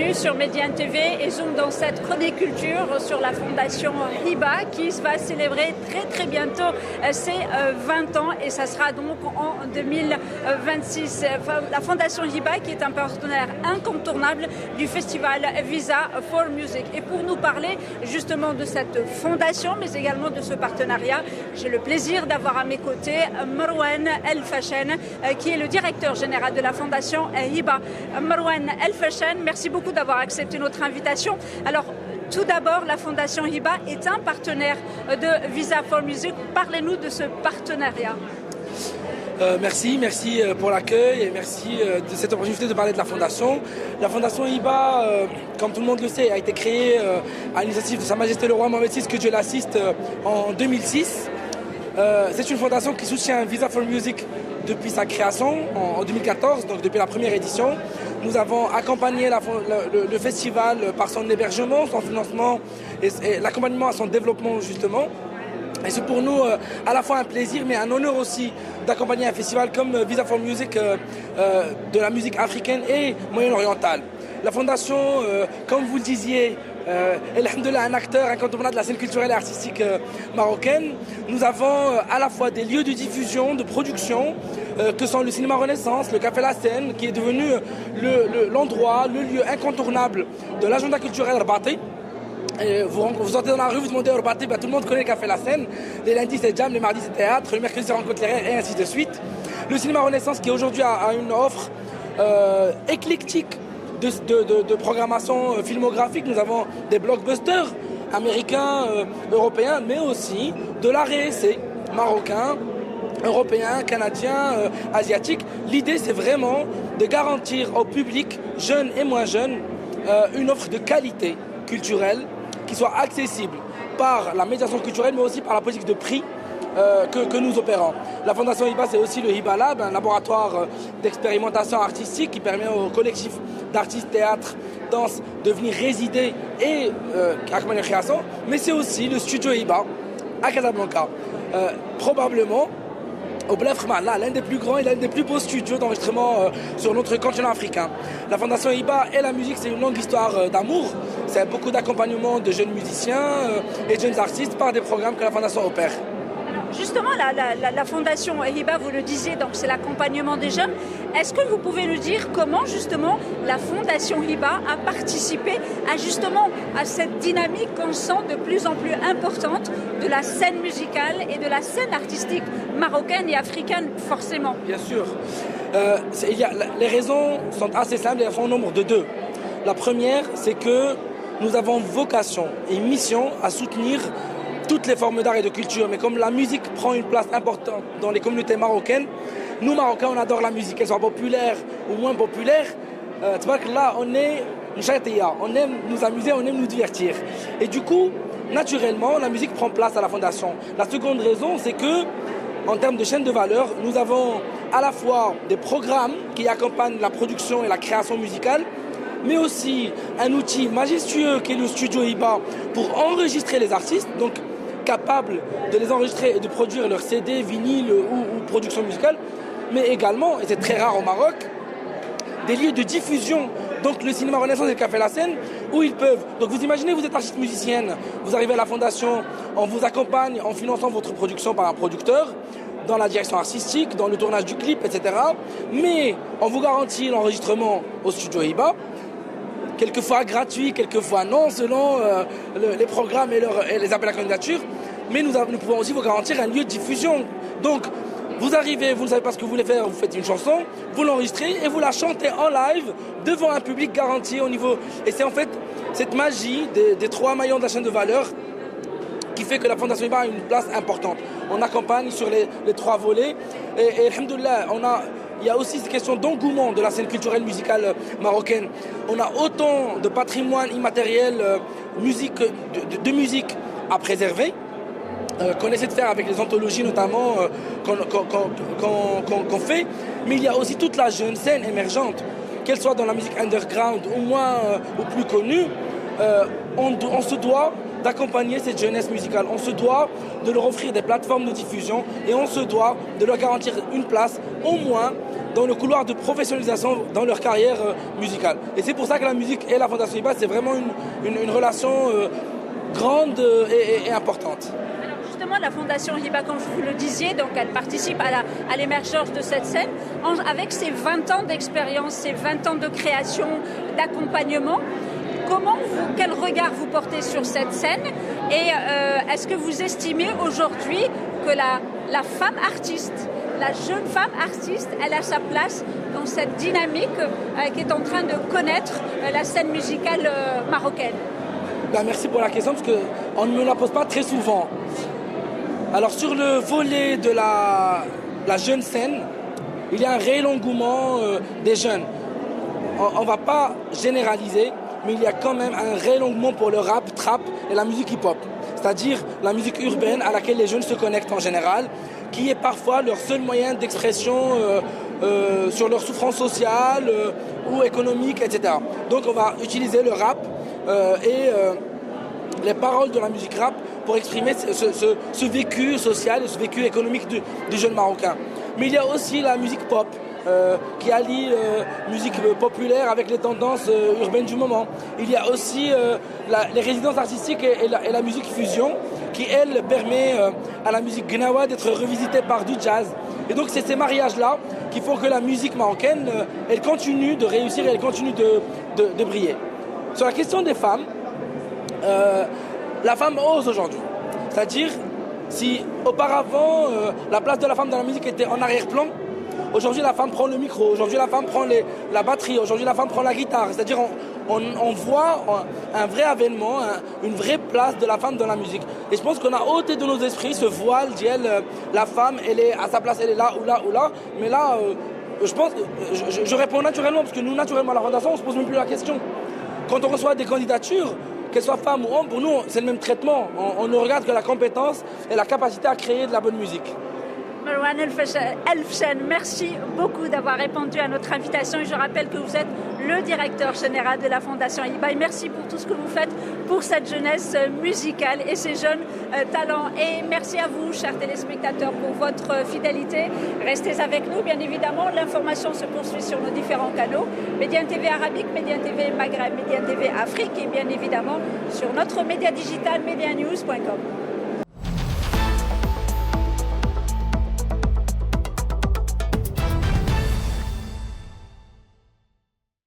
bienvenue sur Médiane TV et Zoom dans cette chronique culture sur la fondation Hiba qui va célébrer très bientôt ses 20 ans et ça sera donc en 2026. La fondation Hiba qui est un partenaire incontournable du festival Visa for Music. Et pour nous parler justement de cette fondation mais également de ce partenariat, j'ai le plaisir d'avoir à mes côtés Marwan El Fashen qui est le directeur général de la fondation Hiba. Marwan El Fashen, merci beaucoup d'avoir accepté notre invitation. Alors, tout d'abord, la Fondation Hiba est un partenaire de Visa for Music. Parlez-nous de ce partenariat. Merci pour l'accueil et merci de cette opportunité de parler de la Fondation. La Fondation Hiba, comme tout le monde le sait, a été créée à l'initiative de Sa Majesté le Roi Mohamed VI, que Dieu l'assiste, en 2006. C'est une fondation qui soutient Visa for Music depuis sa création en 2014, donc depuis la première édition. Nous avons accompagné le festival par son hébergement, son financement et l'accompagnement à son développement justement. Et c'est pour nous à la fois un plaisir mais un honneur aussi d'accompagner un festival comme Visa for Music de la musique africaine et moyen-orientale. La fondation, comme vous le disiez, alhamdoulilah, un acteur incontournable de la scène culturelle et artistique marocaine. Nous avons à la fois des lieux de diffusion, de production, que sont le cinéma Renaissance, le Café La Seine, qui est devenu l'endroit, le lieu incontournable de l'agenda culturel Rabati. Vous sortez dans la rue, vous demandez au Rabati, tout le monde connaît le Café La Seine. Les lundis c'est jam, les mardis c'est théâtre, le mercredi c'est rencontre littéraire et ainsi de suite. Le cinéma Renaissance qui aujourd'hui a une offre éclectique de programmation filmographique. Nous avons des blockbusters américains, européens, mais aussi de la RSC marocain, européen, canadien, asiatique. L'idée, c'est vraiment de garantir au public, jeune et moins jeune, une offre de qualité culturelle qui soit accessible par la médiation culturelle, mais aussi par la politique de prix que nous opérons. La Fondation Hiba, c'est aussi le Hiba Lab, un laboratoire d'expérimentation artistique qui permet aux collectifs d'artistes, théâtre, danse de venir résider et accompagner la création. Mais c'est aussi le studio Hiba à Casablanca. Probablement, au Blefrman, l'un des plus grands et l'un des plus beaux studios d'enregistrement sur notre continent africain. La Fondation Hiba et la musique, c'est une longue histoire d'amour. C'est beaucoup d'accompagnement de jeunes musiciens et de jeunes artistes par des programmes que la Fondation opère. Justement, la Fondation Hiba, vous le disiez, donc c'est l'accompagnement des jeunes. Est-ce que vous pouvez nous dire comment justement la Fondation Hiba a participé à cette dynamique qu'on sent de plus en plus importante de la scène musicale et de la scène artistique marocaine et africaine, forcément? Bien sûr. Les raisons sont assez simples et elles sont au nombre de deux. La première, c'est que nous avons vocation et mission à soutenir toutes les formes d'art et de culture, mais comme la musique prend une place importante dans les communautés marocaines, nous Marocains on adore la musique, qu'elle soit populaire ou moins populaire. Là on est une châtia, on aime nous amuser, on aime nous divertir. Et du coup, naturellement, la musique prend place à la Fondation. La seconde raison, c'est que, en termes de chaîne de valeur, nous avons à la fois des programmes qui accompagnent la production et la création musicale, mais aussi un outil majestueux qui est le studio Hiba pour enregistrer les artistes, donc capables de les enregistrer et de produire leurs CD, vinyle ou production musicale, mais également, et c'est très rare au Maroc, des lieux de diffusion. Donc le cinéma Renaissance et le Café La Seine, où ils peuvent. Donc vous imaginez, vous êtes artiste musicienne, vous arrivez à la Fondation, on vous accompagne en finançant votre production par un producteur, dans la direction artistique, dans le tournage du clip, etc. Mais on vous garantit l'enregistrement au studio Hiba, quelquefois gratuit, quelquefois non, selon les programmes et les appels à candidature. Mais nous pouvons aussi vous garantir un lieu de diffusion. Donc, vous arrivez, vous ne savez pas ce que vous voulez faire, vous faites une chanson, vous l'enregistrez et vous la chantez en live devant un public garanti au niveau... Et c'est en fait cette magie des trois maillons de la chaîne de valeur qui fait que la Fondation Hiba a une place importante. On accompagne sur les trois volets et alhamdoulilah, il y a aussi cette question d'engouement de la scène culturelle musicale marocaine. On a autant de patrimoine immatériel de musique à préserver, qu'on essaie de faire avec les anthologies notamment qu'on fait, mais il y a aussi toute la jeune scène émergente, qu'elle soit dans la musique underground ou moins ou plus connue. On se doit d'accompagner cette jeunesse musicale, on se doit de leur offrir des plateformes de diffusion et on se doit de leur garantir une place au moins dans le couloir de professionnalisation dans leur carrière musicale. Et c'est pour ça que la musique et la Fondation Hiba, c'est vraiment une relation grande et importante. Justement, la Fondation Hiba, comme vous le disiez, donc elle participe à l'émergence de cette scène avec ses 20 ans d'expérience, ses 20 ans de création, d'accompagnement. Quel regard vous portez sur cette scène et est-ce que vous estimez aujourd'hui que la femme artiste, la jeune femme artiste, elle a sa place dans cette dynamique qui est en train de connaître la scène musicale marocaine? Merci pour la question parce qu'on ne me la pose pas très souvent. Alors sur le volet de la jeune scène, il y a un réel engouement des jeunes. On ne va pas généraliser, mais il y a quand même un réel engouement pour le rap, trap et la musique hip-hop. C'est-à-dire la musique urbaine à laquelle les jeunes se connectent en général, qui est parfois leur seul moyen d'expression sur leur souffrance sociale ou économique, etc. Donc on va utiliser le rap et les paroles de la musique rap pour exprimer ce vécu social et ce vécu économique du jeune Marocain. Mais il y a aussi la musique pop qui allie musique populaire avec les tendances urbaines du moment. Il y a aussi les résidences artistiques et la musique fusion qui, elle, permet à la musique gnawa d'être revisitée par du jazz. Et donc c'est ces mariages-là qui font que la musique marocaine, elle continue de réussir et elle continue de briller. Sur la question des femmes, la femme ose aujourd'hui. C'est-à-dire, si auparavant la place de la femme dans la musique était en arrière-plan, aujourd'hui la femme prend le micro, aujourd'hui la femme prend la batterie, aujourd'hui la femme prend la guitare. C'est-à-dire on voit un vrai avènement, une vraie place de la femme dans la musique. Et je pense qu'on a ôté de nos esprits ce voile d'elle, la femme, elle est à sa place, elle est là ou là ou là. Mais là, je pense, je réponds naturellement, parce que nous, naturellement, à la Fondation, on ne se pose même plus la question. Quand on reçoit des candidatures, qu'elles soient femmes ou hommes, pour nous, c'est le même traitement. On ne regarde que la compétence et la capacité à créer de la bonne musique. Marwan Elfchen, merci beaucoup d'avoir répondu à notre invitation. Et je rappelle que vous êtes le directeur général de la Fondation Hiba. Et merci pour tout ce que vous faites pour cette jeunesse musicale et ces jeunes talents. Et merci à vous, chers téléspectateurs, pour votre fidélité. Restez avec nous, bien évidemment. L'information se poursuit sur nos différents canaux. Médiane TV Arabique, Médiane TV Maghreb, Médiane TV Afrique et bien évidemment sur notre média digital medianews.com.